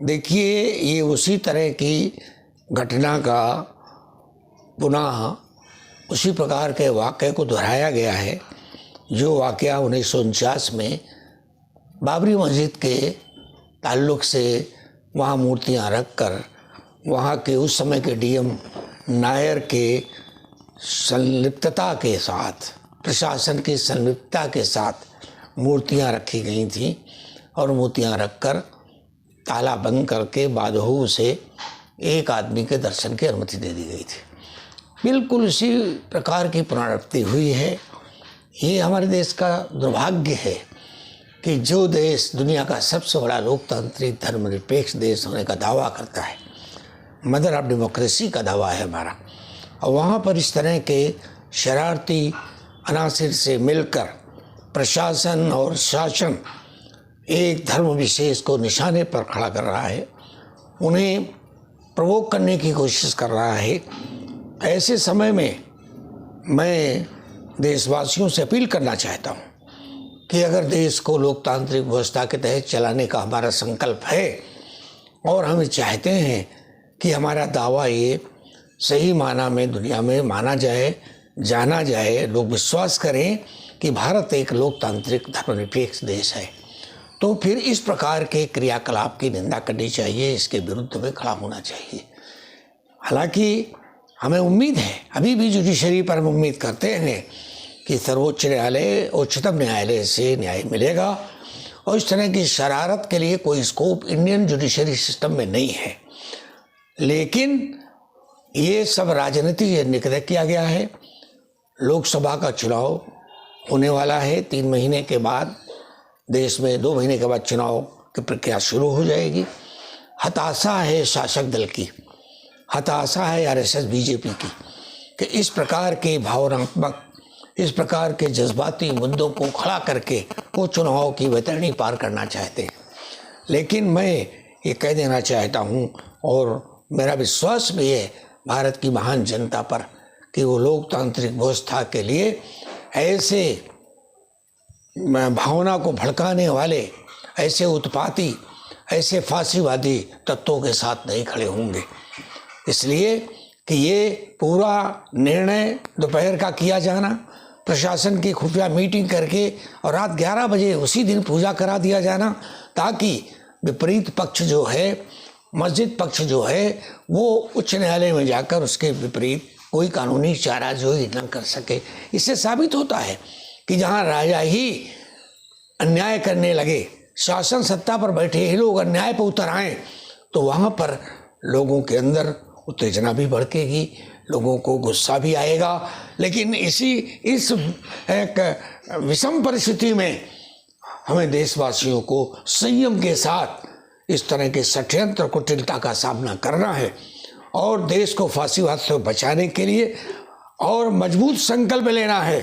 देखिए, ये उसी तरह की घटना का पुनः उसी प्रकार के वाक़ये को दोहराया गया है जो वाक़या 1949 में बाबरी मस्जिद के ताल्लुक़ से वहाँ मूर्तियाँ रख कर वहाँ के उस समय के डीएम नायर के संलिप्तता के साथ, प्रशासन की संलिप्तता के साथ मूर्तियाँ रखी गई थीं और मूर्तियाँ रखकर ताला बंद करके बादहू से एक आदमी के दर्शन की अनुमति दे दी गई थी। बिल्कुल उसी प्रकार की पुनरावृत्ति हुई है। ये हमारे देश का दुर्भाग्य है कि जो देश दुनिया का सबसे बड़ा लोकतांत्रिक धर्मनिरपेक्ष देश होने का दावा करता है, मदर ऑफ डेमोक्रेसी का दावा है हमारा, और वहाँ पर इस तरह के शरारती अनासिर से मिलकर प्रशासन और शासन एक धर्म विशेष को निशाने पर खड़ा कर रहा है, उन्हें प्रवोक करने की कोशिश कर रहा है। ऐसे समय में मैं देशवासियों से अपील करना चाहता हूँ कि अगर देश को लोकतांत्रिक व्यवस्था के तहत चलाने का हमारा संकल्प है और हम चाहते हैं कि हमारा दावा ये सही माना में दुनिया में माना जाए, जाना जाए, लोग विश्वास करें कि भारत एक लोकतांत्रिक धर्मनिरपेक्ष देश है, तो फिर इस प्रकार के क्रियाकलाप की निंदा करनी चाहिए, इसके विरुद्ध में खड़ा होना चाहिए। हालांकि हमें उम्मीद है, अभी भी जुडिशरी पर हम उम्मीद करते हैं कि सर्वोच्च न्यायालय, उच्चतम न्यायालय से न्याय मिलेगा और इस तरह की शरारत के लिए कोई स्कोप इंडियन जुडिशरी सिस्टम में नहीं है। लेकिन ये सब राजनीति निग्रह किया गया है। लोकसभा का चुनाव होने वाला है 3 महीने के बाद, देश में 2 महीने के बाद चुनाव की प्रक्रिया शुरू हो जाएगी। हताशा है शासक दल की, हताशा है आरएसएस बीजेपी की कि इस प्रकार के भावनात्मक, इस प्रकार के जज्बाती मुद्दों को खड़ा करके वो चुनाव की वैतरणी पार करना चाहते हैं। लेकिन मैं ये कह देना चाहता हूँ और मेरा विश्वास भी है भारत की महान जनता पर कि वो लोकतांत्रिक व्यवस्था के लिए ऐसे भावना को भड़काने वाले, ऐसे उत्पाती, ऐसे फांसीवादी तत्वों के साथ नहीं खड़े होंगे। इसलिए कि ये पूरा निर्णय दोपहर का किया जाना, प्रशासन की खुफिया मीटिंग करके और रात 11 बजे उसी दिन पूजा करा दिया जाना, ताकि विपरीत पक्ष जो है, मस्जिद पक्ष जो है, वो उच्च न्यायालय में जाकर उसके विपरीत कोई कानूनी चाराजोई न कर सके। इससे साबित होता है कि जहाँ राजा ही अन्याय करने लगे, शासन सत्ता पर बैठे ही लोग अन्याय पर उतर आए, तो वहाँ पर लोगों के अंदर उत्तेजना भी भड़केगी, लोगों को गुस्सा भी आएगा। लेकिन इस एक विषम परिस्थिति में हमें देशवासियों को संयम के साथ इस तरह के षड्यंत्र कुटिलता का सामना करना है और देश को फांसीवाद से बचाने के लिए और मजबूत संकल्प लेना है।